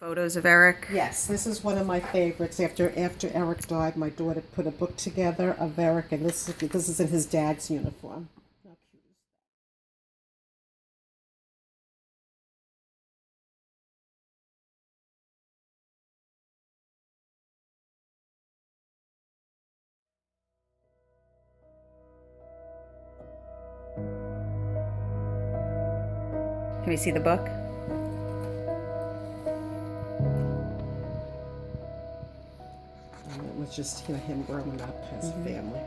Photos of Eric? Yes, this is one of my favorites. After Eric died, my daughter put a book together of Eric, and this is in his dad's uniform. How cute is Can we see the book? that? And it was just him growing up as a family.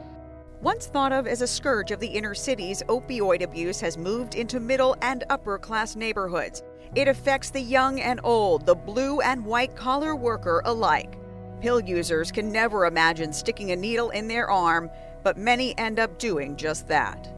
Once thought of as a scourge of the inner cities, opioid abuse has moved into middle and upper class neighborhoods. It affects the young and old, the blue and white collar worker alike. Pill users can never imagine sticking a needle in their arm, but many end up doing just that.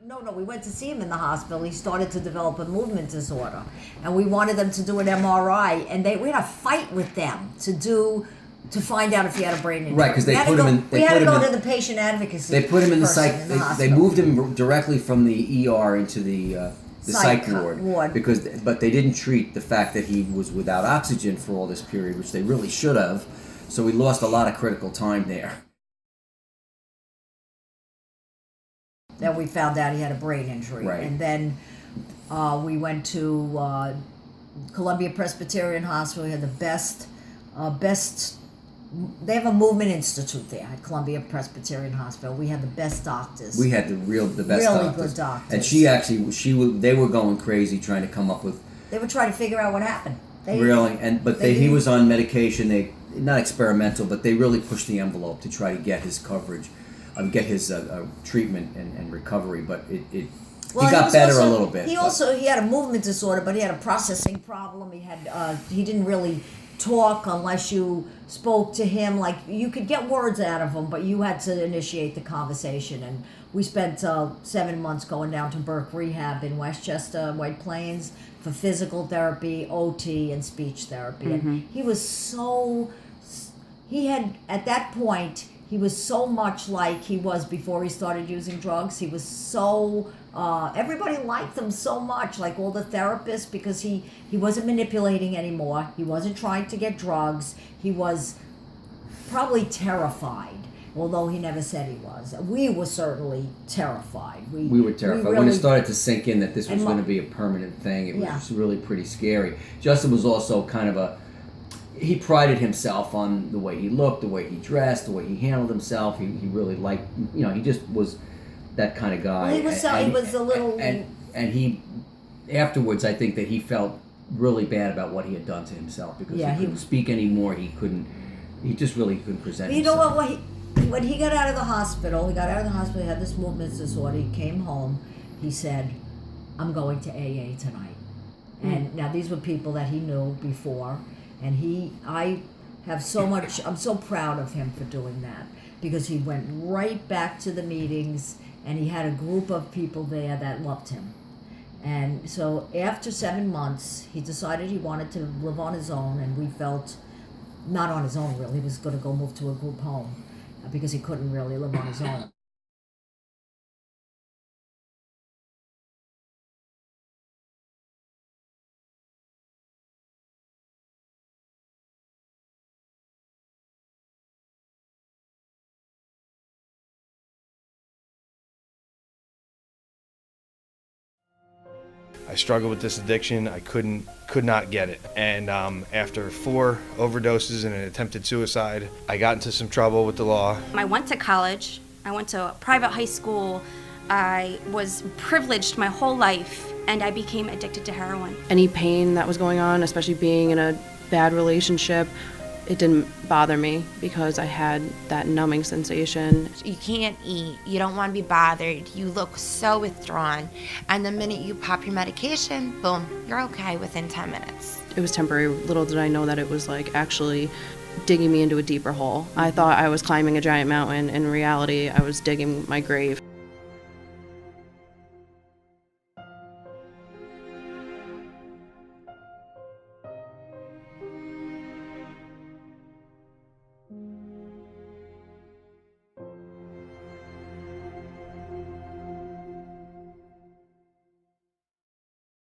No, we went to see him in the hospital. He started to develop a movement disorder, and we wanted them to do an MRI, and we had a fight with them to find out if he had a brain injury. Right, because they put him in. We had to go to the patient advocacy. They put him in the psych. They moved him directly from the ER into the psych ward but they didn't treat the fact that he was without oxygen for all this period, which they really should have. So we lost a lot of critical time there. Then we found out he had a brain injury, Right. And then we went to Columbia Presbyterian Hospital. We had the best. They have a movement institute there at Columbia Presbyterian Hospital. We had the best doctors. We had the best really doctors. good doctors. And they were going crazy trying to come up with. They were trying to figure out what happened. He was on medication. They not experimental, but they really pushed the envelope to try to get his coverage, get his treatment and recovery. But he got better a little bit. He had a movement disorder, but he had a processing problem. He didn't really talk unless you spoke to him. Like, you could get words out of him, but you had to initiate the conversation. And we spent 7 months going down to Burke Rehab in Westchester, White Plains, for physical therapy, OT, and speech therapy. Mm-hmm. And at that point, he was so much like he was before he started using drugs. He was so, everybody liked him so much, like all the therapists, because he wasn't manipulating anymore. He wasn't trying to get drugs. He was probably terrified, although he never said he was. We were certainly terrified. We were terrified. When it started to sink in that this was going to be a permanent thing, it was just really pretty scary. Justin was also kind of he prided himself on the way he looked, the way he dressed, the way he handled himself. He really liked, he just was that kind of guy. Well, he was a little... And he, afterwards, I think that he felt really bad about what he had done to himself, because he couldn't speak anymore. He just really couldn't present himself. You know what, when he got out of the hospital, he had this movement disorder, he came home, he said, I'm going to AA tonight. And now these were people that he knew before. And I'm so proud of him for doing that, because he went right back to the meetings, and he had a group of people there that loved him. And so after 7 months, he decided he wanted to live on his own, and we felt, not on his own really, he was going to go move to a group home, because he couldn't really live on his own. I struggled with this addiction. I could not get it. And after 4 overdoses and an attempted suicide, I got into some trouble with the law. I went to college. I went to a private high school. I was privileged my whole life, and I became addicted to heroin. Any pain that was going on, especially being in a bad relationship, it didn't bother me because I had that numbing sensation. You can't eat, you don't want to be bothered, you look so withdrawn, and the minute you pop your medication, boom, you're okay within 10 minutes. It was temporary. Little did I know that it was like actually digging me into a deeper hole. I thought I was climbing a giant mountain. In reality, I was digging my grave.